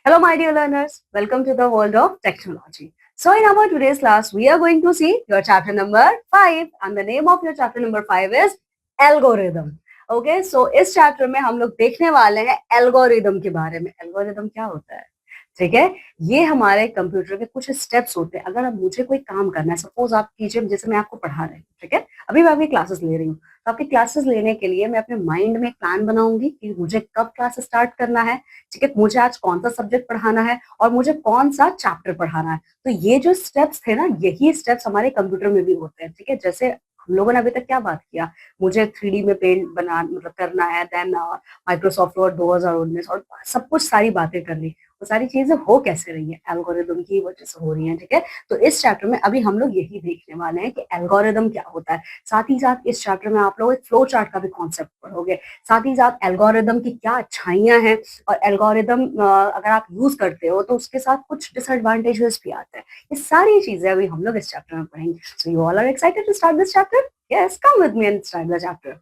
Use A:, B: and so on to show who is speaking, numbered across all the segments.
A: Hello, my dear learners. Welcome to the world of technology. So, in our today's class, we are going to see your chapter number 5, and the name of your chapter number 5 is algorithm. Okay, so इस chapter में हम लोग देखने वाले हैं algorithm के बारे में. एल्गोरिदम क्या होता है? ठीक है, ये हमारे कंप्यूटर के कुछ स्टेप्स होते हैं. अगर अब मुझे कोई काम करना है, सपोज आप कीजिए, जैसे मैं आपको पढ़ा रही हूँ, ठीक है, अभी मैं आपकी क्लासेस ले रही हूँ, तो आपकी क्लासेस लेने के लिए मैं अपने माइंड में एक प्लान बनाऊंगी कि मुझे कब क्लास स्टार्ट करना है, ठीक है, मुझे आज कौन सा सब्जेक्ट पढ़ाना है और मुझे कौन सा चैप्टर पढ़ाना है. तो ये जो स्टेप्स थे ना, यही स्टेप्स हमारे कंप्यूटर में भी होते हैं. ठीक है, जैसे हम लोगों ने अभी तक क्या बात किया, मुझे 3D में पेंट बना मतलब करना है, देन माइक्रोसॉफ्ट वर्ड 2019 और सब कुछ सारी बातें कर ली. वो सारी चीजें हो कैसे रही है, एल्गोरिदम की वजह से हो रही है. ठीक है, तो इस चैप्टर में अभी हम लोग यही देखने वाले हैं कि एल्गोरिदम क्या होता है. साथ ही साथ इस चैप्टर में आप लोग एक फ्लो चार्ट का भी कॉन्सेप्ट पढ़ोगे. साथ ही साथ एल्गोरिदम की क्या अच्छाइयां हैं और एल्गोरिदम अगर आप यूज करते हो तो उसके साथ कुछ डिसएडवांटेजेस भी आते हैं. ये सारी चीजें अभी हम लोग इस चैप्टर में पढ़ेंगे. So you all are excited to start this chapter? Yes, come with me and start the chapter.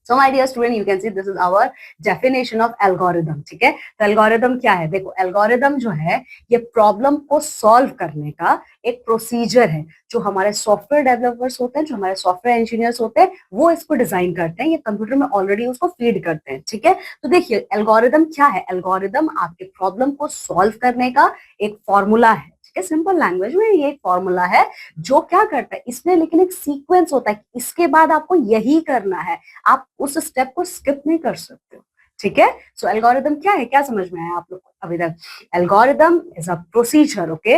A: So my dear student, you can see this is our definition of algorithm. ठीक है, तो algorithm क्या है? देखो, algorithm जो है ये problem को सॉल्व करने का एक प्रोसीजर है. जो हमारे सॉफ्टवेयर डेवलपर्स होते हैं, जो हमारे सॉफ्टवेयर इंजीनियर्स होते हैं, वो इसको डिजाइन करते हैं, ये कंप्यूटर में ऑलरेडी उसको फीड करते हैं. ठीक है, तो देखिए एल्गोरिदम क्या है. एल्गोरिदम आपके प्रॉब्लम को सॉल्व करने का एक फॉर्मूला है. ठीक है, सिंपल लैंग्वेज में ये एक फॉर्मूला है जो क्या करता है, इसमें लेकिन एक सीक्वेंस होता है, इसके बाद आपको यही करना है, आप उस स्टेप को स्किप नहीं कर सकते हो. ठीक है, सो एल्गोरिदम क्या है, क्या समझ में आया आप लोग को अभी तक? Algorithm is a procedure. Okay,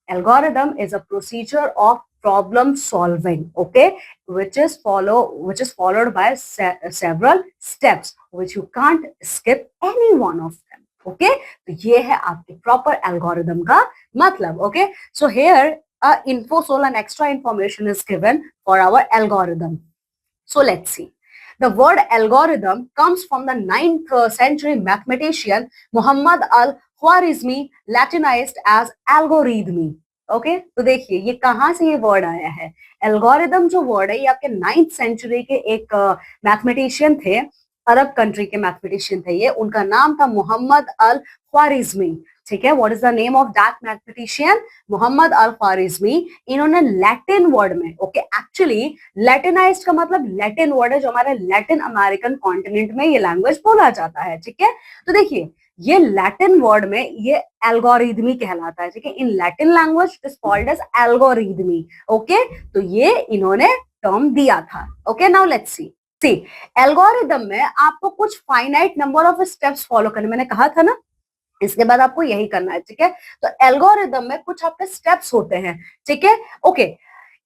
A: algorithm is a procedure of problem solving, okay, which is followed by several steps which you can't skip any one of them. Okay, तो ये है आपके प्रॉपर एल्गोरिदम का मतलब. Okay, so here infosol and extra information is given for our algorithm. So let's see. The word algorithm comes from the 9th century mathematician Muhammad al-Khwarizmi, latinized as algorithmy. Okay, तो देखिए ये कहां से ये word आया है. Algorithm जो word है ये आपके 9th सेंचुरी के एक मैथमेटिशियन थे, अरब कंट्री के मैथमेटिशियन थे ये. उनका नाम था मोहम्मद अल ख्वारिज्मी. ठीक है, what is the name of that mathematician? Mohammad Al Khwarizmi. इन्होंने लैटिन वर्ड में, ओके, एक्चुअली लैटिनाइज्ड का मतलब लैटिन वर्ड है, जो हमारे लैटिन अमेरिकन कॉन्टिनेंट में ये लैंग्वेज बोला जाता है. ठीक है, तो देखिए ये लैटिन वर्ड में ये एल्गोरिदमी कहलाता है. ठीक है, in Latin language it is called as algorithmi. Okay, तो ये इन्होंने टर्म दिया था. Okay, now let's see. See, algorithm में आपको कुछ finite number of steps follow करने, मैंने कहा था ना, इसके बाद आपको यही करना है. ठीक है, तो एल्गोरिदम में कुछ आपके स्टेप्स होते हैं. ठीक है, ओके,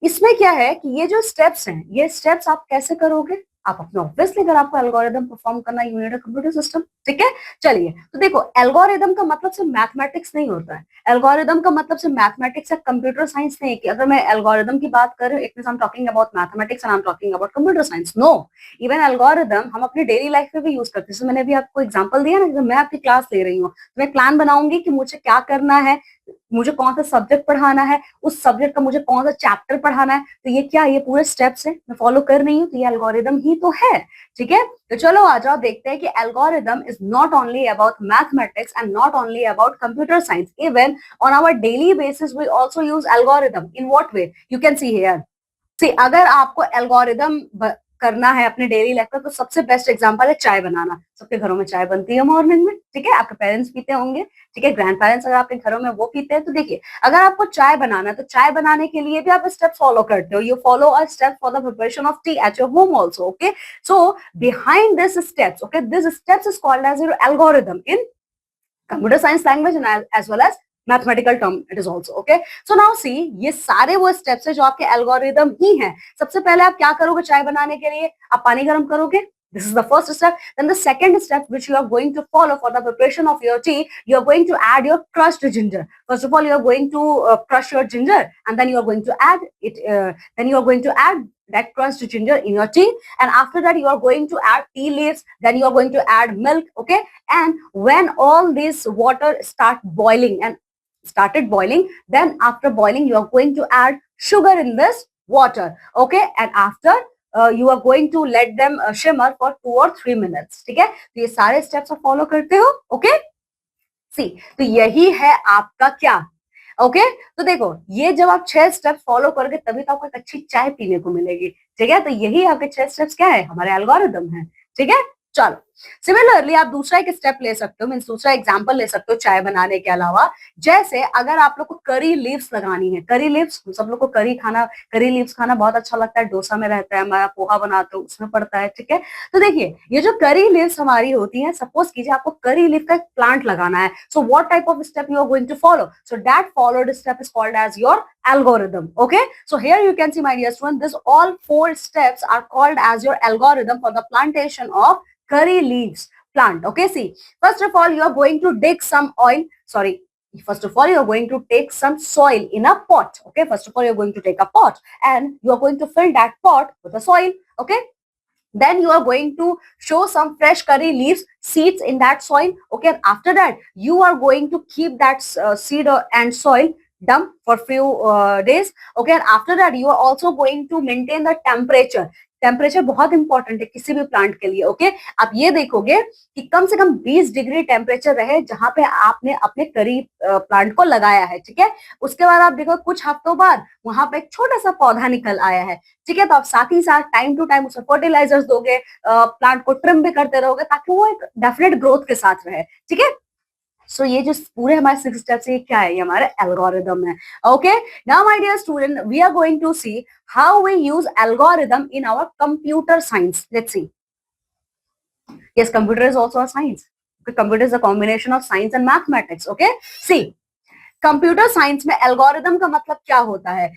A: इसमें क्या है कि ये जो स्टेप्स हैं, ये स्टेप्स आप कैसे करोगे? आप अपने ऑब्वियसली अगर आपको एल्गोरिदम परफॉर्म करना है, you need a computer system. ठीक है, चलिए, तो देखो एल्गोरिदम का मतलब सिर्फ मैथमेटिक्स नहीं होता है. एल्गोरिदम का मतलब सिर्फ मैथमेटिक्स या कंप्यूटर साइंस नहीं है कि अगर मैं एल्गोरिदम की बात कर रही हूँ, it means I am talking about mathematics and I am talking about computer science. No, even algorithm हम अपनी डेली लाइफ में भी यूज करते हैं. जैसे मैंने भी आपको एग्जांपल दिया ना, मैं आपकी क्लास ले रही हूँ तो मैं प्लान बनाऊंगी कि मुझे क्या करना है, मुझे कौन सा सब्जेक्ट पढ़ाना है, उस सब्जेक्ट का मुझे कौन सा चैप्टर पढ़ाना है. तो ये क्या, ये पूरे स्टेप्स है, मैं फॉलो कर रही हूँ, तो ये एल्गोरिदम ही तो है. ठीक है, तो चलो आ जाओ देखते हैं कि algorithm is not only about mathematics and not only about computer science. Even on our daily basis we also use algorithm. In what way? You can see here. See, अगर आपको एल्गोरिदम करना है अपने डेली लाइफ का, तो सबसे best example है चाय बनाना. सबके घरों में चाय बनती है मॉर्निंग में. ठीक है, आपके पेरेंट्स पीते होंगे. ठीक है, ग्रैंड पेरेंट्स अगर आपके घरों में वो पीते हैं, तो देखिए अगर आपको चाय बनाना है तो चाय बनाने के लिए भी आप स्टेप फॉलो करते हो. You follow a step for the preparation of tea at your home also. Okay, so behind this steps, okay, this steps is called as your algorithm in computer science language as well as mathematical term it is also. Okay, so now see, ये सारे वो steps है जो आपके algorithm ही हैं. सबसे पहले आप क्या करोगे चाय बनाने के लिए? आप पानी गर्म करोगे. This is the first step. Then the second step which you are going to follow for the preparation of your tea, you are going to add your crushed ginger. First of all, you are going to crush your ginger, and then you are going to add it. Then you are going to add that crushed ginger in your tea, and after that you are going to add tea leaves. Then you are going to add milk. Okay, and when all this water started boiling, then after boiling you are going to add sugar in this water. Okay, and after you are going to let them shimmer for 2 or 3 minutes. ठीक है, तो ये सारे steps आप follow करते हो. Okay, सी, तो यही है आपका क्या, ओके तो देखो ये जब आप 6 स्टेप्स फॉलो करोगे तभी तो आपको एक अच्छी चाय पीने को मिलेगी, ठीक है, तो यही आपके 6 स्टेप्स क्या है, हमारे एल्गोरिदम है, ठीक है। चलो सिमिलरली आप दूसरा एक स्टेप ले सकते हो, मीन दूसरा एग्जांपल ले सकते हो चाय बनाने के अलावा। जैसे अगर आप लोग को करी लीव्स लगानी है, करी लीव्स सब लोग को करी लीव्स खाना बहुत अच्छा लगता है, डोसा में रहता है, हमारा पोहा बनाते हो उसमें पड़ता है, ठीक है। तो देखिए ये जो करी लीव्स हमारी होती है, सपोज कीजिए आपको करी लीव का एक प्लांट लगाना है, so what type of step you are going to follow, so that followed step is called as your algorithm. Okay, so here you can see, my dear student, this all 4 steps are called as your algorithm for the plantation of curry leaves plant. Okay, see, first of all you are going to dig some oil, sorry, first of all you are going to take some soil in a pot. Okay, first of all you are going to take a pot and you are going to fill that pot with the soil. Okay, then you are going to show some fresh curry leaves seeds in that soil. Okay, after that you are going to keep that seed and soil dump for few days. Okay, and after that you are also going to maintain the temperature. Temperature बहुत important है किसी भी plant के लिए। Okay, आप ये देखोगे कि कम से कम 20 डिग्री टेम्परेचर रहे जहां पे आपने अपने करी प्लांट को लगाया है, ठीक है। उसके बाद आप देखो कुछ हफ्तों बाद वहां पे एक छोटा सा पौधा निकल आया है, ठीक है, तो आप साथ ही साथ टाइम टू टाइम उसमें फर्टिलाइजर्स दोगे, प्लांट को ट्रिम भी करते रहोगे ताकि वो एक डेफिनेट ग्रोथ के साथ रहे, ठीक है। सो ये जो पूरे हमारे 6 स्टेप्स ये क्या है, ये हमारे एल्गोरिदम है। Okay, now my dear student we are going to see how we use algorithm in our computer science. Let's see, yes, computer is also a science. Okay, computer is a combination of science and mathematics. Okay, see, computer science में algorithm का मतलब क्या होता है,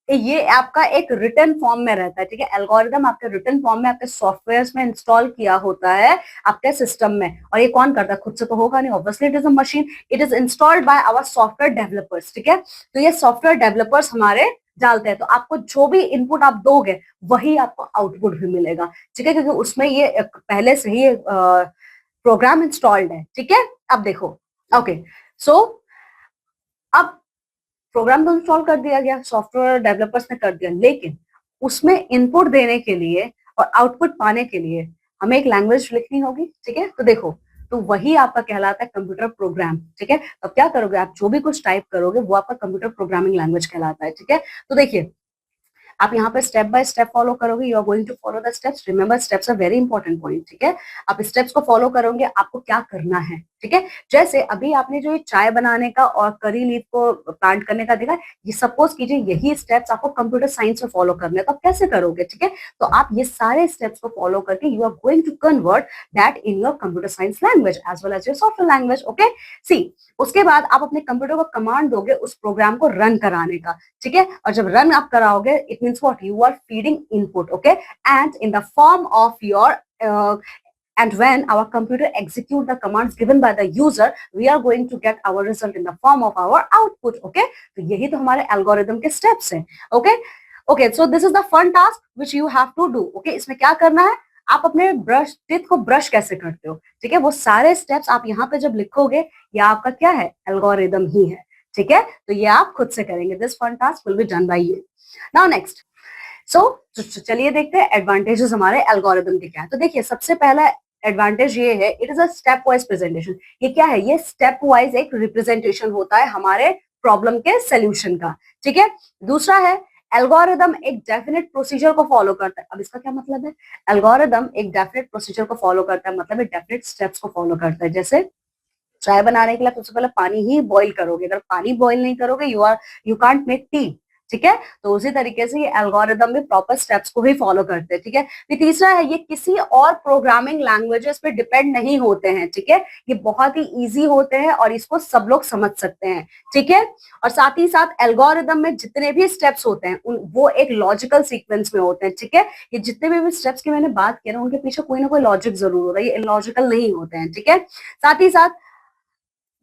A: ये आपका एक written form में रहता है, ठीक है। एल्गोरिदम आपके रिटन फॉर्म में आपके सॉफ्टवेयर में इंस्टॉल किया होता है आपके सिस्टम में, और ये कौन करता है, खुद से तो होगा नहीं, obviously it is a machine, it is installed by our software developers, ठीक है। तो ये सॉफ्टवेयर डेवलपर्स हमारे डालते हैं, तो आपको जो भी इनपुट आप दोगे वही आपको आउटपुट भी मिलेगा, ठीक है, क्योंकि उसमें ये पहले से ही प्रोग्राम इंस्टॉल्ड है, ठीक है। अब देखो, ओके, सो अब प्रोग्राम तो इंस्टॉल कर दिया गया, सॉफ्टवेयर डेवलपर्स ने कर दिया, लेकिन उसमें इनपुट देने के लिए और आउटपुट पाने के लिए हमें एक लैंग्वेज लिखनी होगी, ठीक है। तो देखो, तो वही आपका कहलाता है कंप्यूटर प्रोग्राम, ठीक है। तो क्या करोगे आप, जो भी कुछ टाइप करोगे वो आपका कंप्यूटर प्रोग्रामिंग लैंग्वेज कहलाता है, ठीक है। तो देखिए आप यहाँ पे स्टेप बाय स्टेप फॉलो करोगे, you are going to follow the steps, remember steps are very important point, ठीक है। आप स्टेप्स को फॉलो करोगे, आपको क्या करना है, ठीक है। जैसे अभी आपने जो ये चाय बनाने का और करी लीफ को प्लांट करने का देखा, ये सपोज कीजिए यही स्टेप्स आपको कंप्यूटर साइंस में फॉलो करने, तो आप कैसे करोगे, ठीक है। तो आप ये सारे स्टेप्स को फॉलो करके you are going to convert that in your computer science language as well as your software language. Okay, see, उसके बाद आप अपने कंप्यूटर को कमांड दोगे उस प्रोग्राम को रन कराने का, ठीक है। और जब रन आप कराओगे, it means what, you are feeding input, okay, and in the form of your and when our computer execute the commands given by the user, we are going to get our result in the form of our output. Okay, तो यही तो हमारे algorithm के steps हैं। Okay, okay, so this is the fun task which you have to do. Okay, इसमें क्या करना है, आप अपने ब्रश टिथ को ब्रश कैसे करते हो, ठीक है, वो सारे स्टेप्स आप यहाँ पे जब लिखोगे, ये आपका क्या है, एल्गोरिदम ही है, ठीक है। तो ये आप खुद से करेंगे, this fun task will be done by you. Now next, so चलिए देखते हैं एडवांटेजेस हमारे एल्गोरिदम के क्या है। तो देखिए सबसे पहला एडवांटेज ये है, it is a step wise presentation. ये क्या है, ये स्टेप वाइज एक रिप्रेजेंटेशन होता है हमारे प्रॉब्लम के सोल्यूशन का, ठीक है। दूसरा है, एल्गोरिदम एक डेफिनेट प्रोसीजर को फॉलो करता है। अब इसका क्या मतलब है, एल्गोरिदम एक डेफिनेट प्रोसीजर को फॉलो करता है, मतलब एक डेफिनेट स्टेप्स को फॉलो करता है। जैसे चाय बनाने के लिए सबसे पहले पानी ही बॉईल करोगे, अगर पानी बॉईल नहीं करोगे यू कांट मेक टी, ठीक है। तो उसी तरीके से ये एल्गोरिदम भी प्रॉपर स्टेप्स को ही फॉलो करते हैं, ठीक है। फिर तीसरा है, ये किसी और प्रोग्रामिंग लैंग्वेजेस पे डिपेंड नहीं होते हैं, ठीक है, ये बहुत ही इजी होते हैं और इसको सब लोग समझ सकते हैं, ठीक है। और साथ ही साथ एल्गोरिदम में जितने भी स्टेप्स होते हैं वो एक लॉजिकल सीक्वेंस में होते हैं, ठीक है। ये जितने भी स्टेप्स की मैंने बात की ना, उनके पीछे कोई ना कोई लॉजिक जरूर होता है, ये इलॉजिकल नहीं होते हैं, ठीक है। साथ ही साथ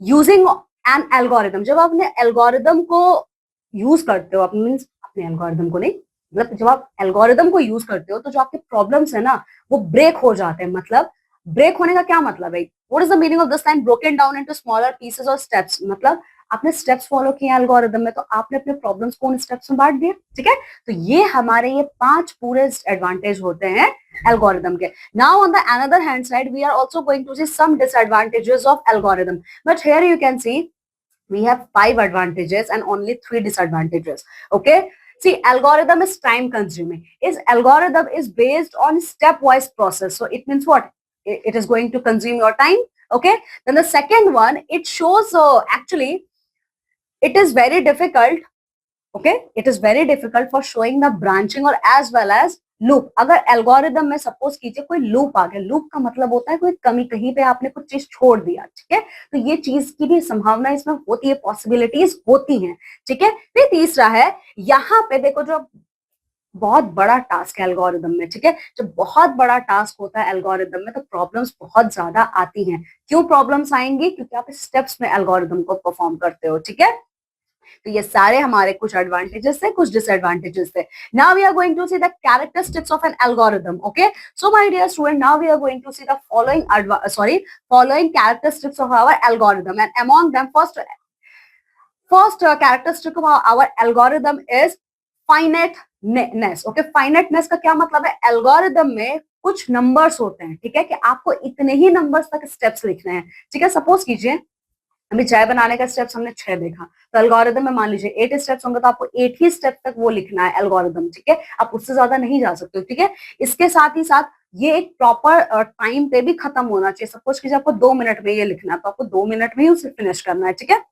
A: यूजिंग एन एल्गोरिदम, जब आप अपने एल्गोरिदम को यूज करते हो, आप मीन्स अपने एल्गोरिदम को नहीं, मतलब जब आप एल्गोरिदम को यूज करते हो तो जो आपके प्रॉब्लम्स है ना वो ब्रेक हो जाते हैं। मतलब ब्रेक होने का क्या मतलब है, what is the meaning of this line, broken down into smaller pieces और स्टेप्स, मतलब आपने स्टेप्स फॉलो किए एल्गोरिदम में, तो आपने अपने प्रॉब्लम्स को उन स्टेप्स में बांट दिया, ठीक है। तो ये हमारे ये 5 पूरे एडवांटेज होते हैं एल्गोरिदम के. Now on the another hand side, we are also going to see some disadvantages of algorithm. But here you can see we have 5 advantages and only 3 disadvantages. Okay. See, algorithm is time consuming. Is algorithm is based on stepwise process. So it means what? It is going to consume your time. Okay. Then the second one, it shows actually it is very difficult. Okay, it is very difficult for showing the branching or as well as loop. अगर algorithm में suppose कीजिए कोई loop आ गया, loop का मतलब होता है कोई कमी, कहीं पे आपने कुछ चीज छोड़ दिया, ठीक है, तो ये चीज की भी संभावना इसमें होती है, पॉसिबिलिटीज होती हैं, ठीक है. फिर तीसरा है, यहाँ पे देखो जो बहुत बड़ा टास्क है एल्गोरिदम में, ठीक है, जब बहुत बड़ा टास्क होता है एल्गोरिदम में तो प्रॉब्लम्स बहुत ज्यादा आती हैं. क्यों प्रॉब्लम्स आएंगी? क्योंकि आप स्टेप्स में एल्गोरिदम को परफॉर्म करते हो, ठीक है. तो ये सारे हमारे कुछ एडवांटेजेस थे, कुछ डिसएडवांटेजेस थे. Now we are going to see the characteristics of an algorithm. Okay, so my dear student, now we are going to see the following characteristics of our algorithm, and among them first characteristic of our algorithm is finiteness. Okay, finiteness का क्या मतलब है? Algorithm में कुछ numbers होते हैं, ठीक है, कि आपको इतने ही नंबर्स तक स्टेप्स लिखने हैं, ठीक है. सपोज कीजिए अभी चाय बनाने का स्टेप्स हमने 6 देखा, तो एल्गोरिदम में मान लीजिए 8 स्टेप्स होंगे, तो आपको 8 ही स्टेप तक वो लिखना है एल्गोरिदम, ठीक है. आप उससे ज्यादा नहीं जा सकते, ठीक है. इसके साथ ही साथ ये एक प्रॉपर टाइम पे भी खत्म होना चाहिए. सपोज कीजिए आपको 2 मिनट में ये लिखना है, तो आपको 2 मिनट में ही उसे फिनिश करना है, ठीक है.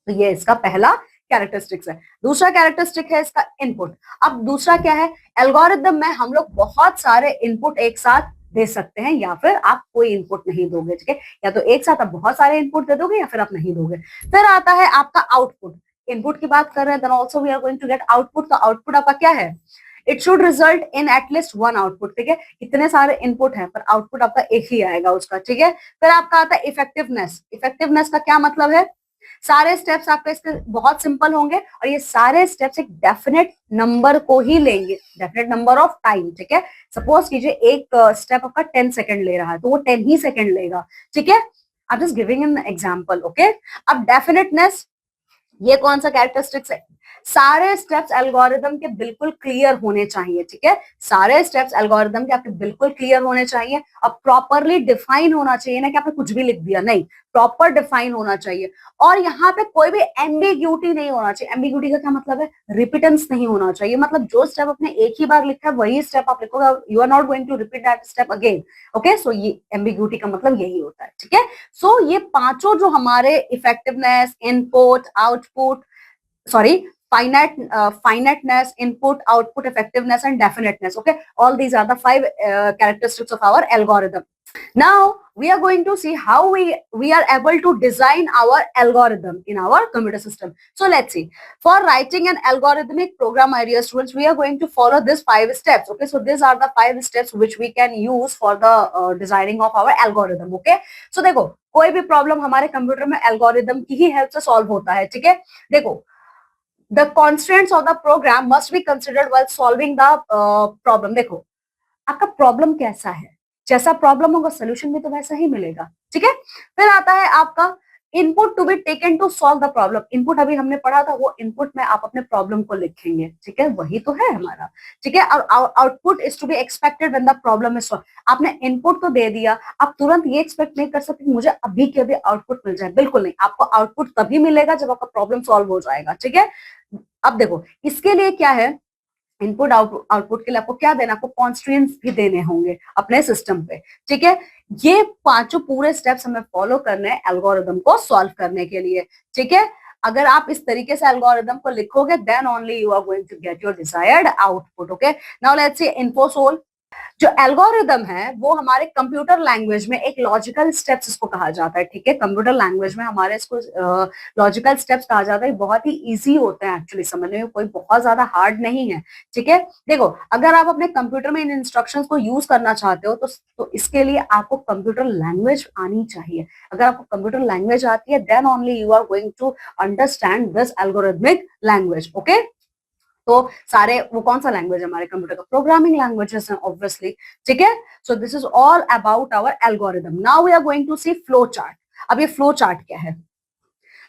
A: तो ये इसका पहला कैरेक्टरिस्टिक्स है. दूसरा कैरेक्टरिस्टिक है इसका इनपुट. अब दूसरा क्या है? एल्गोरिदम में हम लोग बहुत सारे इनपुट एक साथ दे सकते हैं, या फिर आप कोई इनपुट नहीं दोगे, ठीक है. या तो एक साथ आप बहुत सारे इनपुट दे दोगे या फिर आप नहीं दोगे. फिर आता है आपका आउटपुट. इनपुट की बात कर रहे हैं, then also we are going to get output. तो आउटपुट आपका क्या है? It should result in at least 1 output, ठीक है. इतने सारे इनपुट है पर आउटपुट आपका एक ही आएगा उसका, ठीक है. फिर आपका आता है इफेक्टिवनेस. इफेक्टिवनेस का क्या मतलब है? सारे स्टेप्स आपके इसके बहुत सिंपल होंगे और ये सारे स्टेप्स एक डेफिनेट नंबर को ही लेंगे, डेफिनेट नंबर ऑफ टाइम, ठीक है. सपोज कीजिए एक स्टेप आपका 10 सेकंड ले रहा है, तो वो 10 ही सेकंड लेगा, ठीक है. I am just giving an example. Okay, अब डेफिनेटनेस, ये कौन सा कैरेक्टरिस्टिक्स है? सारे स्टेप्स एल्गोरिदम के बिल्कुल क्लियर होने चाहिए, ठीक है. सारे स्टेप्स एल्गोरिदम के आपके बिल्कुल क्लियर होने चाहिए. अब प्रॉपरली डिफाइन होना चाहिए, ना कि आपने कुछ भी लिख दिया, नहीं, प्रॉपर डिफाइन होना चाहिए. और यहाँ पे कोई भी एम्बिग्यूटी नहीं होना चाहिए. एम्बिग्यूटी का क्या मतलब है? रिपीटेंस नहीं होना चाहिए. मतलब जो स्टेप आपने एक ही बार लिखा है वही स्टेप आप लिखोगे, you are not going to repeat that step again. Okay, so ये एम्बिग्यूटी का मतलब यही होता है, ठीक है. सो ये पांचों जो हमारे effectiveness, input, output, sorry, finiteness, input, output, effectiveness, and definiteness. Okay, all these are the 5 characteristics of our algorithm. Now we are going to see how we are able to design our algorithm in our computer system. So let's see. For writing an algorithmic program, my dear students, we are going to follow these 5 steps. Okay, so these are the 5 steps which we can use for the designing of our algorithm. Okay, so देखो, कोई भी problem हमारे computer में algorithm की ही help से solve होता है, ठीक है. देखो, the constraints of the program must be considered while solving the problem. देखो, आपका प्रॉब्लम कैसा है, जैसा प्रॉब्लम होगा सोल्यूशन भी तो वैसा ही मिलेगा, ठीक है. फिर आता है आपका input to be taken to solve the problem. Input अभी हमने पढ़ा था, वो इनपुट में आप अपने प्रॉब्लम को लिखेंगे, ठीक है, वही तो है हमारा, ठीक है. और output is to be expected when the problem is solve. आपने इनपुट तो दे दिया, आप तुरंत ये एक्सपेक्ट नहीं कर सकते मुझे अभी के अभी आउटपुट मिल जाए, बिल्कुल नहीं. आपको आउटपुट तभी मिलेगा जब आपका प्रॉब्लम सॉल्व हो जाएगा, ठीक है. अब देखो, इसके लिए क्या है, इनपुट आउटपुट के लिए आपको क्या देना, आपको कॉन्स्ट्रेंट्स भी देने होंगे अपने सिस्टम पे, ठीक है. ये पांचों पूरे स्टेप्स हमें फॉलो करने हैं एल्गोरिदम को सॉल्व करने के लिए, ठीक है. अगर आप इस तरीके से एल्गोरिदम को लिखोगे, then only you are going to get your desired output. Okay, now let's see इन्फोसोल. जो एल्गोरिदम है वो हमारे कंप्यूटर लैंग्वेज में एक लॉजिकल स्टेप्स इसको कहा जाता है, ठीक है. कंप्यूटर लैंग्वेज में हमारे इसको लॉजिकल स्टेप्स कहा जाता है. बहुत ही इजी होते हैं एक्चुअली समझने में, कोई बहुत ज्यादा हार्ड नहीं है, ठीक है. देखो, अगर आप अपने कंप्यूटर में इन इंस्ट्रक्शंस को यूज करना चाहते हो तो इसके लिए आपको कंप्यूटर लैंग्वेज आनी चाहिए. अगर आपको कंप्यूटर लैंग्वेज आती है, then only you are going to understand this algorithmic language. Okay, तो सारे वो कौन सा लैंग्वेज है हमारे कंप्यूटर का? प्रोग्रामिंग लैंग्वेजेस हैं ऑब्वियसली, ठीक है. So this is all about our algorithm. Now we are going to see flow chart. अब ये फ्लो चार्ट क्या है?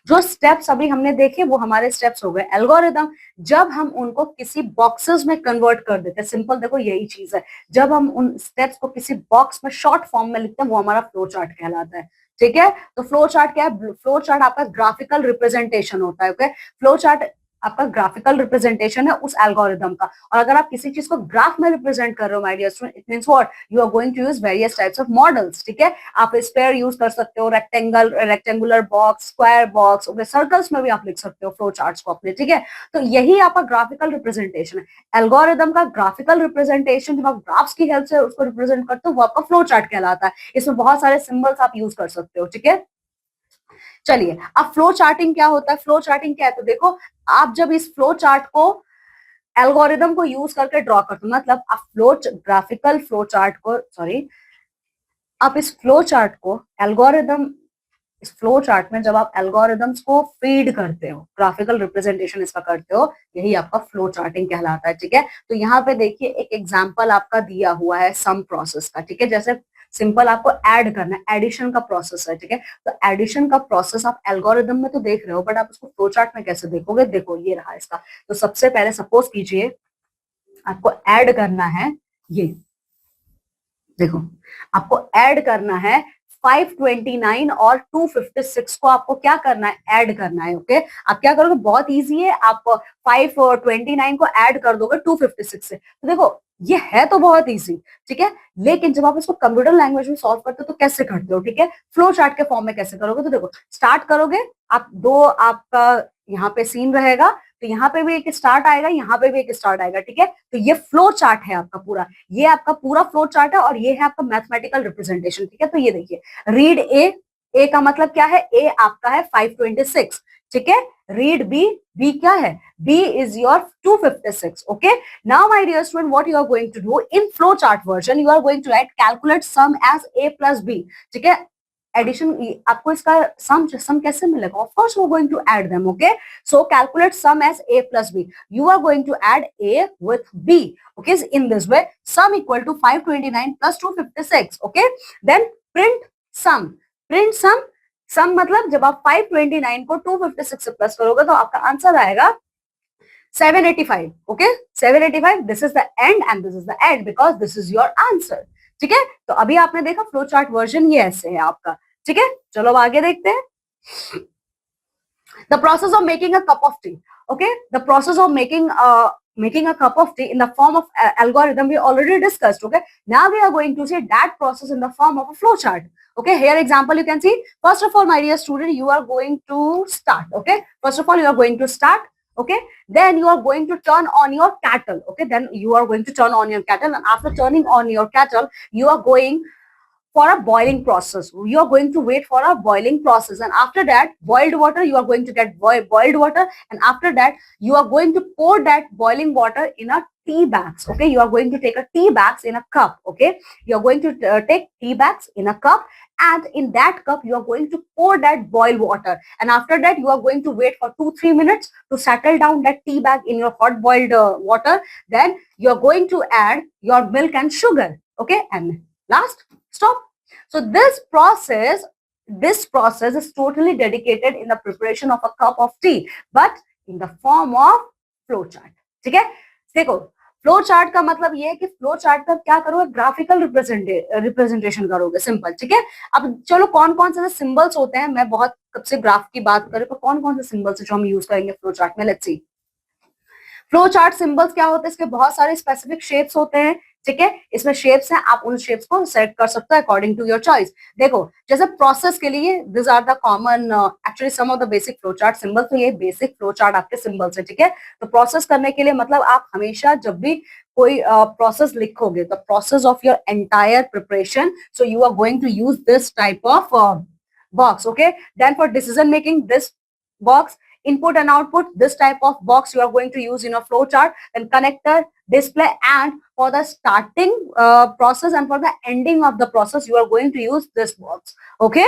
A: जो स्टेप्स अभी हमने देखे वो हमारे स्टेप्स हो गए एल्गोरिदम। जब हम उनको किसी बॉक्सेस में कन्वर्ट कर देते हैं, सिंपल देखो यही चीज है, जब हम उन स्टेप्स को किसी बॉक्स में शॉर्ट फॉर्म में लिखते हैं वो हमारा फ्लो चार्ट कहलाता है। ठीक है, तो फ्लो चार्ट क्या है? फ्लो चार्ट आपका ग्राफिकल रिप्रेजेंटेशन होता है। ओके, फ्लो चार्ट आपका ग्राफिकल रिप्रेजेंटेशन है उस एल्गोरिदम का। और अगर आप किसी चीज को ग्राफ में रिप्रेजेंट कर रहे हो my dear student, it means what, you are going to use various types of models. ठीक है, आप स्क्वायर यूज कर सकते हो, rectangular box, square box, okay, circles में भी आप लिख सकते हो फ्लो चार्ट्स को अपने। ठीक है, तो यही आपका ग्राफिकल रिप्रेजेंटेशन है। एल्गोरिदम का ग्राफिकल रिप्रेजेंटेशन जब आप ग्राफ्स की हेल्प से उसको रिप्रेजेंट करते हो वो आपका फ्लो चार्ट कहलाता है। इसमें बहुत सारे सिंबल्स आप यूज कर सकते हो। ठीक है, चलिए अब फ्लो चार्टिंग क्या होता है? फ्लो चार्टिंग क्या है? तो देखो, आप जब इस फ्लो चार्ट को एल्गोरिदम को यूज करके ड्रॉ करते हो, मतलब आप ग्राफिकल फ्लो चार्ट को, सॉरी, आप इस फ्लो चार्ट को एल्गोरिदम, इस फ्लो चार्ट में जब आप एल्गोरिदम्स को फीड करते हो, ग्राफिकल रिप्रेजेंटेशन इसका करते हो, यही आपका फ्लो चार्टिंग कहलाता है। ठीक है, तो यहाँ पे देखिए एक एग्जांपल आपका दिया हुआ है सम प्रोसेस का। ठीक है, जैसे सिंपल आपको ऐड करना है, एडिशन का प्रोसेस है। ठीक है, तो एडिशन का प्रोसेस आप एल्गोरिदम में तो देख रहे हो, बट आप उसको फ्लो चार्ट में कैसे देखोगे? देखो ये रहा इसका। तो सबसे पहले सपोज कीजिए आपको ऐड करना है, ये देखो, आपको ऐड करना है 529 और 256 को, आपको क्या करना है? ऐड करना है। ओके, आप क्या करोगे? बहुत इजी है, आप 529 को ऐड कर दोगे 256 से। तो देखो ये है तो बहुत इजी। ठीक है, लेकिन जब आप इसको कंप्यूटर लैंग्वेज में सॉल्व करते हो तो कैसे करते हो? ठीक है, फ्लो चार्ट के फॉर्म में कैसे करोगे? तो देखो, स्टार्ट करोगे आप, दो आपका यहाँ पे सीन रहेगा, तो यहाँ पे भी एक स्टार्ट आएगा, यहाँ पे भी एक स्टार्ट आएगा। ठीक है, तो ये फ्लो चार्ट है आपका पूरा, ये आपका पूरा फ्लो चार्ट है और ये है आपका मैथमेटिकल रिप्रेजेंटेशन। ठीक है, तो ये देखिए, रीड ए का मतलब क्या है? ए आपका है 526। ठीक है, रीड बी, बी क्या है? B is your 256। Okay, now my dear student, what you are going to do in flow chart version, you are going to write calculate sum as A plus B. ठीक है, addition, आपको इसका sum कैसे मिलेगा? Of course we are going to add them. Okay, so calculate sum as a plus b, you are going to add a with b. Okay, so in this way sum equal to 529 plus 256. Okay, then print sum, print sum मतलब जब आप 529 को 256 से plus करोगे तो आपका answer आएगा 785. Okay, 785, this is the end and this is the end because this is your answer. ठीक है, तो अभी आपने देखा फ्लो चार्ट वर्जन ये ऐसे है आपका। ठीक है, चलो अब आगे देखते हैं। The process of making a cup of tea. Okay, the process of making a cup of tea in the form of algorithm we already discussed. Okay, now we are going to see that process in the form of a flow chart. Okay, here example you can see. First of all, my dear student, you are going to start. Okay, first of all you are going to start. Okay, then you are going to turn on your kettle. Okay, then you are going to turn on your kettle, and after turning on your kettle, you are going for a boiling process. You are going to wait for a boiling process, and after that boiled water, you are going to get boiled water, and after that you are going to pour that boiling water in a tea bags. Okay, you are going to take a tea bags in a cup. Okay, you are going to take tea bags in a cup, and in that cup you are going to pour that boiled water, and after that you are going to wait for 2-3 minutes to settle down that tea bag in your hot boiled water. Then you are going to add your milk and sugar. Okay, and last, stop. So this process is totally dedicated in the preparation of a cup of tea, but in the form of flow chart. ठीक है, देखो flow chart का मतलब ये है कि flow chart का क्या करोगे? ग्राफिकल रिप्रेजेंटेशन करोगे, सिंपल। ठीक है, अब चलो कौन कौन से सिंबल्स होते हैं, मैं बहुत कब से ग्राफ की बात करें तो कौन कौन से सिंबल्स जो हम यूज करेंगे फ्लो चार्ट में, let's see. Flow chart symbols क्या होते हैं? इसके बहुत सारे स्पेसिफिक शेप्स होते हैं। ठीक है, इसमें शेप्स हैं, आप उन शेप्स को सेलेक्ट कर सकते हो अकॉर्डिंग टू योर चॉइस। देखो, जैसे प्रोसेस के लिए this are the common, actually some of the basic flow chart symbols, तो ये बेसिक फ्लो चार्ट आपके सिंबल्स है। ठीक है, तो प्रोसेस करने के लिए मतलब आप हमेशा जब भी कोई प्रोसेस लिखोगे, the process of your entire preparation, so you are going to use this type of box. Okay, then for decision making, this box, input and output, this type of box you are going to use in your flow chart. Then connector, display, and for the starting process and for the ending of the process you are going to use this box. Okay,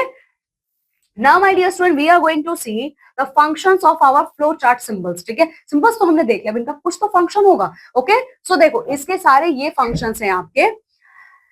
A: now my dear student, we are going to see the functions of our flow chart symbols. ठीक है, symbols तो हमने देख लिया, अब इनका कुछ तो फंक्शन होगा। ओके, सो देखो इसके सारे ये फंक्शंस हैं आपके।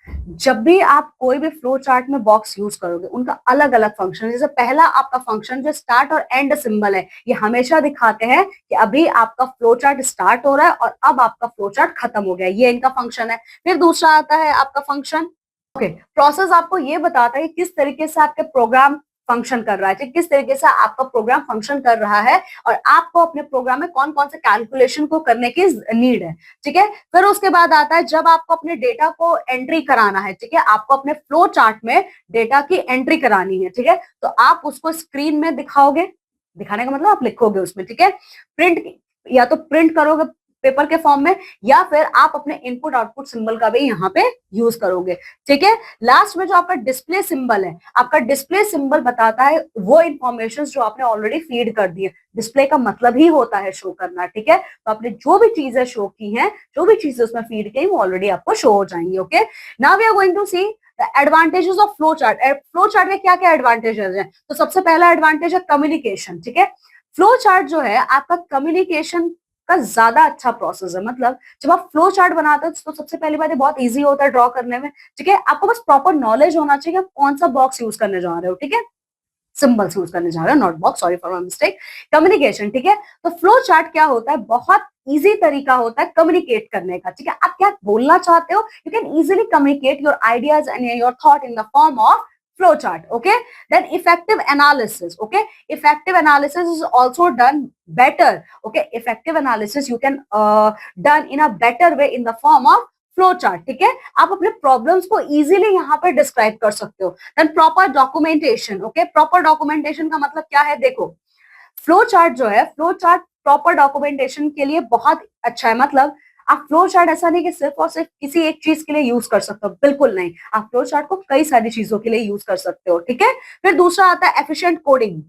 A: जब भी आप कोई भी फ्लो चार्ट में बॉक्स यूज करोगे उनका अलग अलग फंक्शन, जैसे पहला आपका फंक्शन जो स्टार्ट और एंड सिंबल है, ये हमेशा दिखाते हैं कि अभी आपका फ्लो चार्ट स्टार्ट हो रहा है और अब आपका फ्लो चार्ट खत्म हो गया, ये इनका फंक्शन है। फिर दूसरा आता है आपका फंक्शन, ओके, प्रोसेस आपको ये बताता है कि किस तरीके से आपके प्रोग्राम फंक्शन कर रहा है, किस तरीके से आपका प्रोग्राम फंक्शन कर रहा है और आपको अपने प्रोग्राम में कौन कौन से कैलकुलेशन को करने की नीड है, ठीक है। फिर उसके बाद आता है जब आपको अपने डेटा को एंट्री कराना है, ठीक है, आपको अपने फ्लो चार्ट में डेटा की एंट्री करानी है, ठीक है, तो आप उसको स्क्रीन में दिखाओगे, दिखाने का मतलब आप लिखोगे उसमें, ठीक है, प्रिंट, या तो प्रिंट करोगे पेपर के फॉर्म में, या फिर आप अपने इनपुट आउटपुट सिंबल का भी यहाँ पे यूज करोगे, ठीक है। लास्ट में जो आपका डिस्प्ले सिंबल है, आपका डिस्प्ले सिंबल बताता है वो इंफॉर्मेशन जो आपने ऑलरेडी फीड कर दी है। डिस्प्ले का मतलब ही होता है शो करना, ठीक है, तो आपने जो भी चीजें शो की हैं, जो भी चीजें उसमें फीड की वो ऑलरेडी आपको शो हो जाएंगी। Okay, now we are going to see the advantages of flow chart. Flow chart के क्या क्या एडवांटेजेस हैं? तो सबसे पहला एडवांटेज है कम्युनिकेशन, ठीक है। फ्लो चार्ट जो है आपका कम्युनिकेशन का ज्यादा अच्छा प्रोसेस है, मतलब जब आप फ्लो चार्ट बनाते हो तो सबसे पहली बात है बहुत इजी होता है ड्रॉ करने में, ठीक है, आपको बस प्रॉपर नॉलेज होना चाहिए आप कौन सा बॉक्स यूज करने जा रहे हो, ठीक है, सिंबल्स यूज करने जा रहे हो, not box, sorry for my mistake. Communication, ठीक है, तो फ्लो चार्ट क्या होता है, बहुत इजी तरीका होता है कम्युनिकेट करने का, ठीक है, आप क्या बोलना चाहते हो, you can easily communicate your ideas and your thought in the form of flowchart. Okay, then effective analysis. Okay, effective analysis is also done better. Okay, effective analysis you can done in a better way in the form of flow chart, ठीक है, आप अपने problems को easily यहाँ पे describe कर सकते हो। Then proper documentation, okay, proper documentation का मतलब क्या है, देखो फ्लो चार्ट जो है, फ्लो चार्ट प्रॉपर डॉक्यूमेंटेशन के लिए बहुत अच्छा है, मतलब आप फ्लो चार्ट ऐसा नहीं कि सिर्फ और सिर्फ किसी एक चीज के लिए यूज कर सकते हो, बिल्कुल नहीं, आप फ्लो चार्ट को कई सारी चीजों के लिए यूज कर सकते हो, ठीक है। फिर दूसरा आता है एफिशिएंट कोडिंग,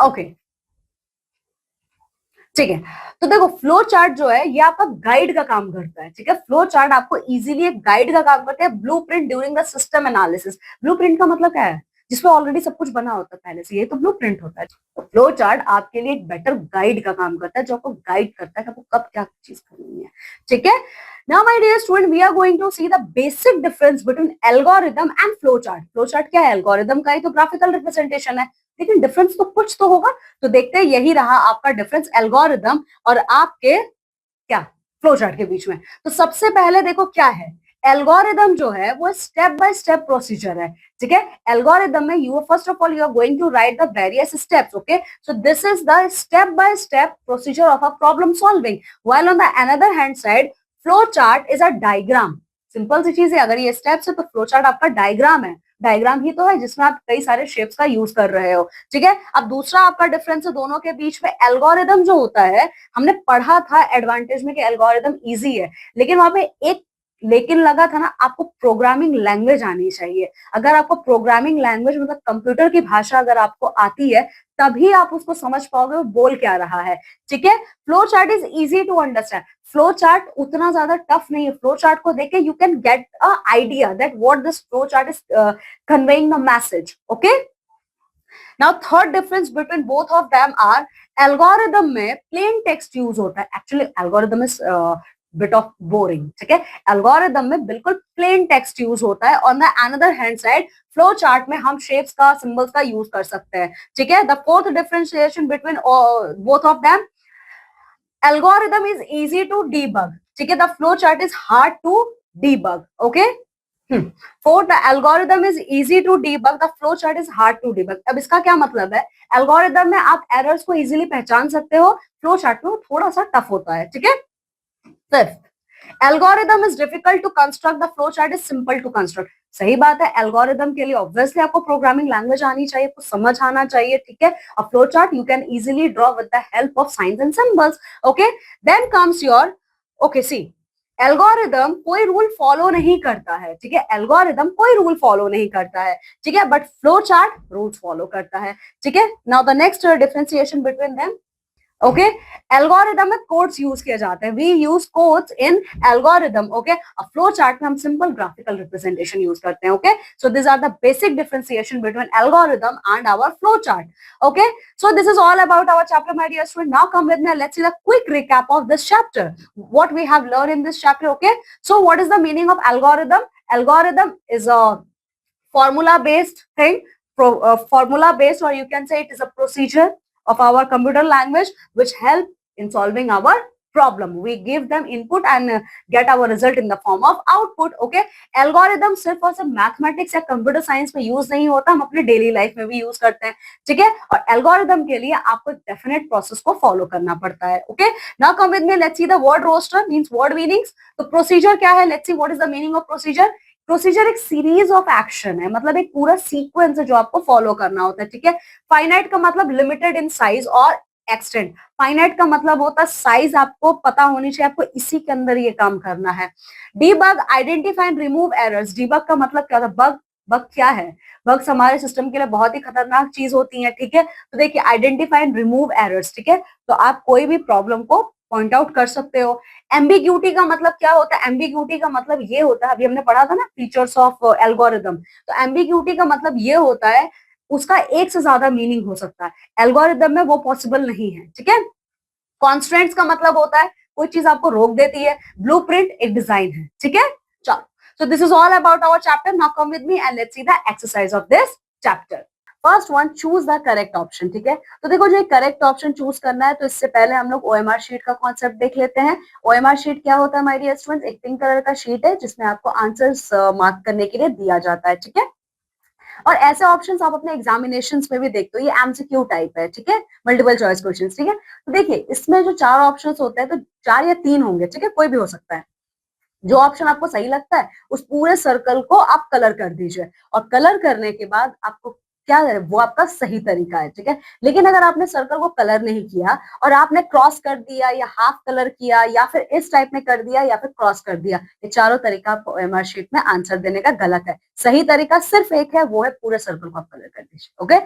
A: ओके, ठीक है, तो देखो फ्लो चार्ट जो है ये आपका गाइड का काम करता है, ठीक है, फ्लो चार्ट आपको इजीली एक गाइड का काम करता है। Blueprint during the system analysis, blueprint का मतलब क्या है, जिसमें ऑलरेडी सब कुछ बना होता है पहले से, ये तो ब्लूप्रिंट होता है। तो फ्लो चार्ट आपके लिए एक बेटर गाइड का काम करता है, जो आपको गाइड करता है कि आपको कब क्या चीज करनी है, ठीक है। Now, my dear student, we are going to see the basic difference between algorithm and flowchart. Flowchart क्या है? Algorithm का ही तो graphical representation है, लेकिन डिफरेंस तो कुछ तो होगा, तो देखते हैं, यही रहा आपका डिफरेंस एल्गोरिदम और आपके क्या फ्लो चार्ट के बीच में। तो सबसे पहले देखो क्या है, एल्गोरिदम जो है वो स्टेप बाय स्टेप प्रोसीजर है, ठीक है। एल्गोरिदम में you first of all you are going to write the various steps, okay, so this is the step by step procedure of a problem solving, while on the other hand side flow chart is a diagram. Simple सी चीज है, अगर ये steps है तो flow chart आपका diagram है, diagram ही तो है जिसमें आप कई सारे शेप्स का यूज कर रहे हो, ठीक है। अब दूसरा आपका डिफरेंस है दोनों के बीच में, एल्गोरिदम जो होता है, हमने पढ़ा था एडवांटेज में कि एल्गोरिदम इजी है, लेकिन वहां पे एक लेकिन लगा था ना, आपको प्रोग्रामिंग लैंग्वेज आनी चाहिए। अगर आपको प्रोग्रामिंग लैंग्वेज मतलब कंप्यूटर की भाषा अगर आपको आती है, तभी आप उसको समझ पाओगे वो बोल क्या रहा है, ठीक है। Flow chart is easy to understand, flow chart उतना ज्यादा टफ नहीं है, फ्लो चार्ट को देख के you can get a idea that what this flow chart is conveying the message, okay. Now third difference between both of them are, algorithm में plain text use होता है, actually algorithm is bit of boring, ठीक है, algorithm में बिल्कुल plane text use होता है। On the other hand side flow chart में हम शेप्स का सिंबल्स का यूज कर सकते हैं, ठीक है। The fourth differentiation between both of them, algorithm is easy to debug, ठीक है, the flow chart is hard to debug, okay. Fourth, the algorithm is easy to debug, the flow chart is hard to debug। अब इसका क्या मतलब है, algorithm में आप errors को इजीली पहचान सकते हो, फ्लो चार्ट में थोड़ा सा टफ होता है, ठीक है। Fifth, algorithm is difficult to construct, the flow chart is simple to construct. सही बात है, एल्गोरिदम के लिए ऑब्वियसली आपको प्रोग्रामिंग लैंग्वेज आनी चाहिए, आपको समझ आना चाहिए, ठीक है। और flow chart you can easily draw with the help of science and symbols, okay. Then comes your, okay, see, algorithm कोई रूल फॉलो नहीं करता है, ठीक है, एल्गोरिदम कोई रूल फॉलो नहीं करता है, ठीक है, but flow chart rules follow करता है, ठीक है। Now the next differentiation between them, okay algorithm में कोड्स यूज किए जाते हैं, we use codes in algorithm. Okay flow chart में हम सिंपल ग्राफिकल रिप्रेजेंटेशन यूज करते हैं. Okay so this are the basic differentiation between algorithm and our flow chart. Okay so this is all about our chapter, my dear student. Now come with me and let's see the quick recap of this chapter, what we have learned in this chapter. Okay so what is the meaning of algorithm? Algorithm is a formula based thing, formula based, or you can say it is a procedure of our computer language which help in solving our problem. We give them input and get our result in the form of output. Okay algorithm सिर्फ और सिर्फ mathematics या computer science में use नहीं होता, हम अपने daily life में भी यूज करते हैं. ठीक है और एल्गोरिदम के लिए आपको डेफिनेट प्रोसेस को फॉलो करना पड़ता है. Okay now come with me, let's see the word roster means word meanings. तो प्रोसीजर क्या है? Let's see what is the meaning of procedure. Procedure एक सीरीज ऑफ एक्शन है, मतलब एक पूरा सीक्वेंस है जो आपको फॉलो करना होता है. ठीक है फाइनाइट का मतलब लिमिटेड इन साइज और एक्सटेंट. फाइनाइट का मतलब होता है साइज आपको पता होनी चाहिए, आपको इसी के अंदर ये काम करना है. Debug identify and remove errors. Debug का मतलब क्या होता है? बग. बग क्या है? बग्स हमारे सिस्टम के लिए बहुत ही खतरनाक चीज होती है. ठीक है तो देखिए आइडेंटिफाई एंड रिमूव एरर्स. ठीक है तो आप कोई भी प्रॉब्लम को पॉइंट आउट कर सकते हो. एम्बिग्यूटी का मतलब क्या होता है? एम्बिग्यूटी का मतलब ये होता है, अभी हमने पढ़ा था ना फीचर्स ऑफ एल्गोरिदम, तो एम्बिग्यूटी का मतलब ये होता है उसका एक से ज्यादा मीनिंग हो सकता है, एल्गोरिदम में वो पॉसिबल नहीं है. ठीक है कॉन्स्ट्रेंट्स का मतलब होता है कोई चीज आपको रोक देती है. ब्लूप्रिंट एक डिजाइन है. ठीक है चलो so this is all about our chapter. Now come with me and let's see the exercise of this chapter. First one choose the correct option. ठीक है तो देखो जो करेक्ट ऑप्शन चूज करना है तो इससे पहले हम लोग ओएमआर शीट का कॉन्सेप्ट देख लेते हैं. ओएमआर शीट क्या होता है माय डियर स्टूडेंट्स? एक पिंक कलर का शीट है जिसमें आपको आंसर्स मार्क करने के लिए दिया जाता है. ठीक है और ऐसे ऑप्शंस आप अपने एग्जामिनेशंस में भी देखते हो, ये एमसीक्यू टाइप है. ठीक है मल्टीपल चॉइस क्वेश्चंस. ठीक है तो देखिए इसमें जो चार ऑप्शंस होते हैं तो चार या तीन होंगे. ठीक है कोई भी हो सकता है. जो ऑप्शन आपको सही लगता है उस पूरे सर्कल को आप कलर कर दीजिए और कलर करने के बाद आपको क्या है वो आपका सही तरीका है. ठीक है लेकिन अगर आपने सर्कल को कलर नहीं किया और आपने क्रॉस कर दिया या हाफ कलर किया या फिर इस टाइप में कर दिया या फिर क्रॉस कर दिया, ये चारों तरीका आपको ओएमआर शीट में आंसर देने का गलत है. सही तरीका सिर्फ एक है, वो है पूरे सर्कल को आप कलर कर दीजिए. Okay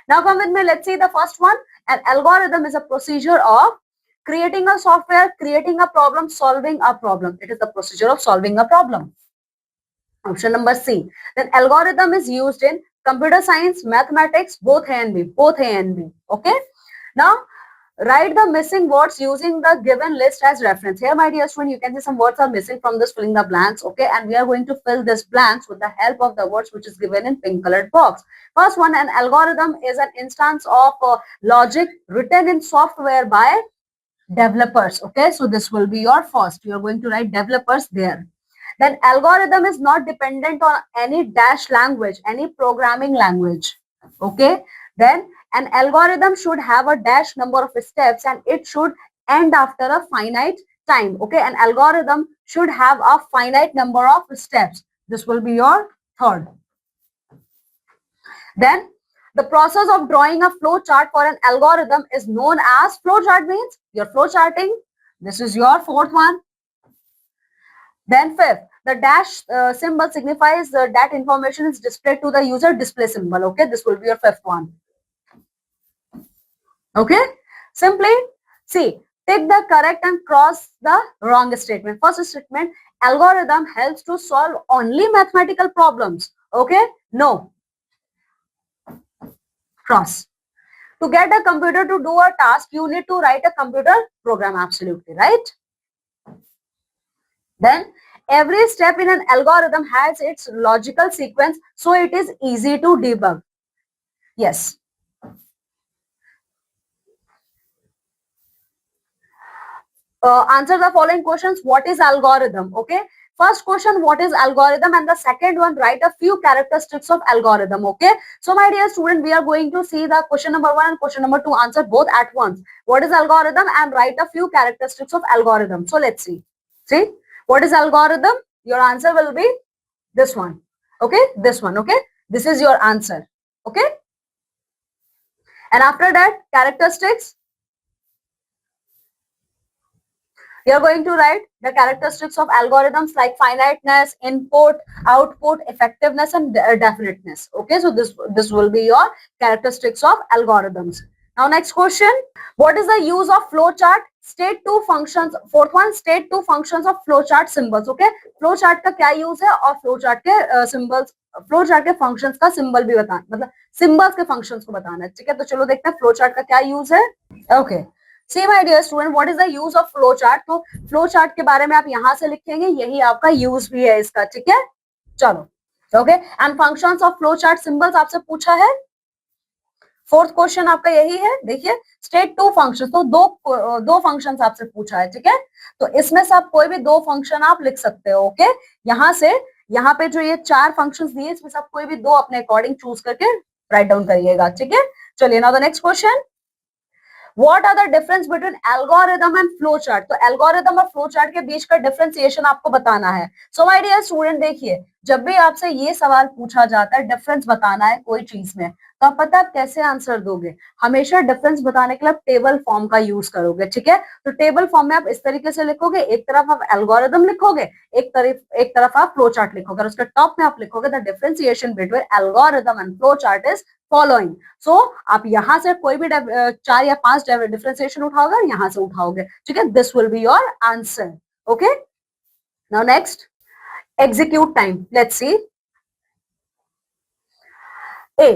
A: now come with me, let's see the first one. An algorithm is a procedure of creating a software, creating a problem, solving a problem. It is the procedure of solving a problem. Option number C. Then algorithm is used in computer science, mathematics, both A and B. Both A and B. Okay. Now write the missing words using the given list as reference. Here, my dear student, you can see some words are missing from this filling the blanks. Okay, and we are going to fill this blanks with the help of the words which is given in pink colored box. First one, an algorithm is an instance of logic written in software by developers. Okay so this will be your first, you are going to write developers there. Then algorithm is not dependent on any dash language, any programming language. Okay then an algorithm should have a dash number of steps and it should end after a finite time. Okay an algorithm should have a finite number of steps. This will be your third. Then the process of drawing a flow chart for an algorithm is known as flow chart, means your flow charting. This is your fourth one. Then fifth, the dash symbol signifies that information is displayed to the user, display symbol. Okay, this will be your fifth one. Okay, simply see, take the correct and cross the wrong statement. First statement, algorithm helps to solve only mathematical problems. Okay, no. Cross. To get a computer to do a task, you need to write a computer program. Absolutely right. Then every step in an algorithm has its logical sequence, so it is easy to debug. Yes. Answer the following questions. What is algorithm? Okay. First question, what is algorithm? And the second one, write a few characteristics of algorithm. Okay. So my dear student, we are going to see the question number 1 and question number 2 answer both at once. What is algorithm? And write a few characteristics of algorithm. So let's see. See, what is algorithm? Your answer will be this one. Okay. This one. Okay. This is your answer. Okay. And after that, characteristics. You are going to write the characteristics of algorithms like finiteness, input, output, effectiveness, and definiteness. Okay, so this will be your characteristics of algorithms. Now next question, what is the use of flow chart? State two functions. Fourth one, state two functions of flow chart symbols. Okay, flow chart का क्या use है और flow chart के symbols, flow chart के functions का symbol भी बताना, मतलब सिंबल्स के फंक्शंस को बताना है, ठीक है। तो चलो देखते हैं फ्लो चार्ट का क्या यूज है। Okay, see my dear student, what is the use of flow chart? तो फ्लो चार्ट के बारे में आप यहाँ से लिखेंगे, यही आपका यूज भी है इसका, ठीक है। चलो okay, and functions of flow chart symbols आपसे पूछा है, फोर्थ क्वेश्चन आपका यही है। देखिए, स्टेट टू फंक्शन, तो दो फंक्शन आपसे पूछा है, ठीक है। तो इसमें से आप कोई भी दो फंक्शन आप लिख सकते हो। ओके, यहाँ से यहाँ पे जो ये चार फंक्शंस दिए, इसमें से आप कोई भी दो अपने अकॉर्डिंग चूज करके राइट डाउन करिएगा, ठीक है। चलिए, now the next question, what are the difference between algorithm and flow chart? तो एल्गोरिदम और फ्लो चार्ट के बीच का डिफरेंशिएशन आपको बताना है। सो माय डियर स्टूडेंट, देखिए, जब भी आपसे ये सवाल पूछा जाता है, डिफरेंस बताना है कोई चीज में, तो आप पता आप कैसे आंसर दोगे? हमेशा डिफरेंस बताने के लिए आप टेबल फॉर्म का यूज करोगे, ठीक है। तो टेबल फॉर्म में आप इस तरीके से लिखोगे, एक तरफ आप एल्गोरिदम लिखोगे, एक तरफ आप फ्लो चार्ट लिखोगे, और उसके टॉप में आप लिखोगे the differentiation between algorithm and flow chart is following. So आप यहां से कोई भी चार या पांच डिफरेंशिएशन उठाओगे, यहां से उठाओगे, ठीक है। This will be your answer. Okay, now next, execute time. Let's see. A,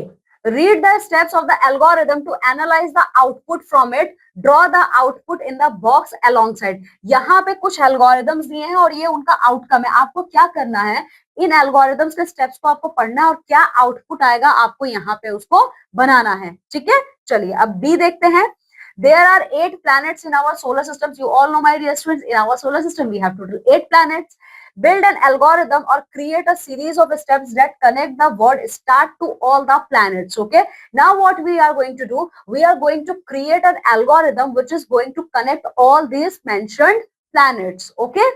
A: read the steps of the algorithm to analyze the output from it. Draw the output in the box alongside. यहाँ पे कुछ algorithms दिए हैं और ये उनका outcome है। आपको क्या करना है, इन algorithms के steps को आपको पढ़ना है और क्या output आएगा आपको यहाँ पे उसको बनाना है, ठीक है। चलिए अब B देखते हैं। There are 8 planets in our solar system. You all know, my dear students, in our solar system we have total 8 planets. Build an algorithm or create a series of steps that connect the word start to all the planets. Okay, now what we are going to do, we are going to create an algorithm which is going to connect all these mentioned planets. Okay,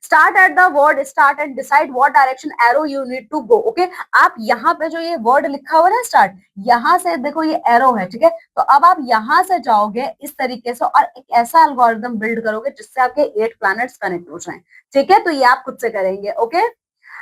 A: start at the word start and decide what direction arrow you need to go. Okay, आप यहाँ पे जो ये word लिखा हुआ है ना start, यहाँ से देखो ये एरो है, ठीक है। तो अब आप यहाँ से जाओगे इस तरीके से और एक ऐसा एल्गोरिथम बिल्ड करोगे जिससे आपके 8 प्लैनेट्स कनेक्ट हो जाएं, ठीक है। तो ये आप खुद से करेंगे। Okay,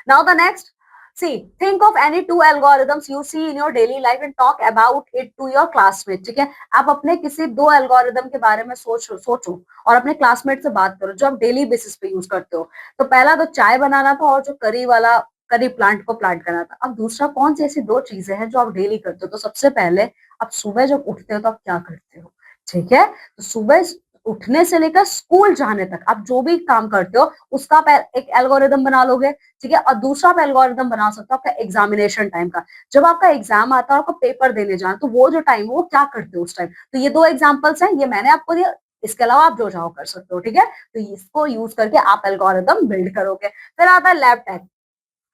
A: now the next, see, think of any two algorithms you see in your daily life and talk about it to your classmates. ठीक है, आप अपने किसी दो एल्गोरिदम के बारे में सोचो और अपने क्लासमेट से बात करो जो आप डेली बेसिस पे यूज करते हो। तो पहला तो चाय बनाना था और जो करी प्लांट को प्लांट करना था। अब दूसरा कौन सी ऐसी दो चीजें हैं जो आप डेली करते हो? तो सबसे पहले आप सुबह जब उठते हो तो आप क्या करते हो, ठीक है। तो सुबह उठने से लेकर स्कूल जाने तक आप जो भी काम करते हो उसका आप एक एल्गोरिदम बना लोगे, ठीक है। और दूसरा आप एल्गोरिदम बना सकते हो आपका एग्जामिनेशन टाइम का, जब आपका एग्जाम आता है आपको पेपर देने जाना, तो वो जो टाइम है वो क्या करते हो उस टाइम। तो ये दो एग्जाम्पल्स हैं, ये मैंने आपको दिया, इसके अलावा आप जो चाहो कर सकते हो, ठीक है। तो इसको यूज करके आप एल्गोरिदम बिल्ड करोगे। फिर आता है lab tech.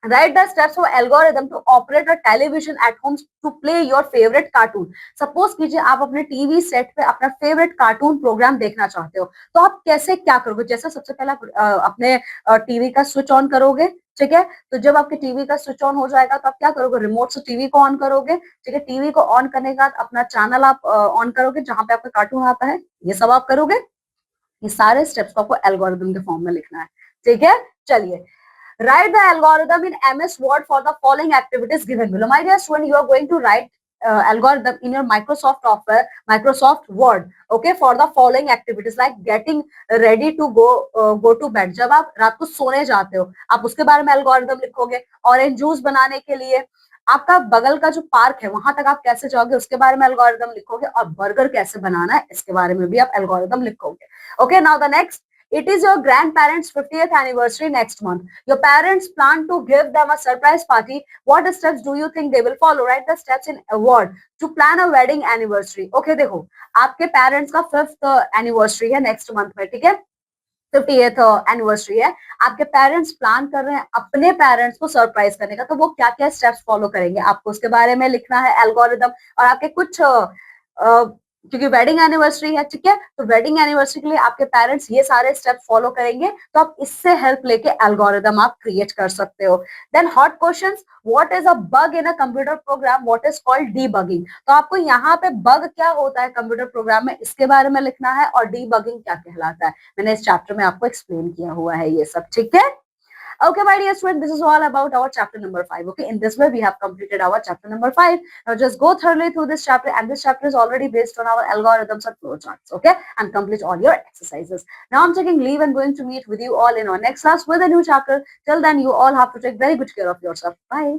A: Write the steps for algorithm to operate a television at home to play your favorite cartoon. Suppose कीजिए आप अपने टीवी सेट पे अपना फेवरेट कार्टून प्रोग्राम देखना चाहते हो, तो आप कैसे क्या करोगे? जैसे सबसे पहला अपने टीवी का स्विच ऑन करोगे, ठीक है। तो जब आपके टीवी का स्विच ऑन हो जाएगा तो आप क्या करोगे? रिमोट से टीवी को ऑन करोगे, ठीक है। टीवी को ऑन करने के बाद अपना चैनल आप ऑन करोगे जहां पे आपका कार्टून आता है, ये सब आप करोगे। ये सारे स्टेप्स को आपको एल्गोरिथम के फॉर्म में लिखना है, ठीक है। चलिए, write the algorithm in MS Word for the following activities given below. My dear student, you are going to write algorithm in your Microsoft software, Microsoft Word, okay, for the following activities like getting ready to go to bed. जब आप रात को सोने जाते हो आप उसके बारे में एल्गोरिथम लिखोगे। ऑरेंज जूस बनाने के लिए आपका बगल का जो पार्क है वहां तक आप कैसे जाओगे उसके बारे में एल्गोरिथम लिखोगे, और बर्गर कैसे बनाना है इसके बारे में भी आप एल्गोरिथम लिखोगे। Okay, now the next, it is your grandparents' 50th anniversary next month. Your parents plan to give them a surprise party. What steps do you think they will follow? Write the steps in a word to plan a wedding anniversary. Okay, देखो आपके parents का 5th anniversary है next month में, ठीक है। 50th anniversary है, आपके parents plan कर रहे हैं अपने पेरेंट्स को सरप्राइज करने का, तो वो क्या क्या स्टेप्स फॉलो करेंगे आपको उसके बारे में लिखना है एल्गोरिथम। और आपके कुछ क्योंकि वेडिंग एनिवर्सरी है, ठीक है, तो वेडिंग एनिवर्सरी के लिए आपके पेरेंट्स ये सारे स्टेप फॉलो करेंगे, तो आप इससे हेल्प लेके एल्गोरिथम आप क्रिएट कर सकते हो। Then hot questions, what is a bug in a computer program, what is called debugging. तो आपको यहाँ पे बग क्या होता है कंप्यूटर प्रोग्राम में इसके बारे में लिखना है, और डीबगिंग क्या कहलाता है मैंने इस चैप्टर में आपको एक्सप्लेन किया हुआ है ये सब, ठीक है। Okay, my dear student, this is all about our chapter number 5. Okay, in this way, we have completed our chapter number 5. Now, just go thoroughly through this chapter, and this chapter is already based on our algorithms and flowcharts. Okay, and complete all your exercises. Now, I'm taking leave and going to meet with you all in our next class with a new chapter. Till then, you all have to take very good care of yourself. Bye.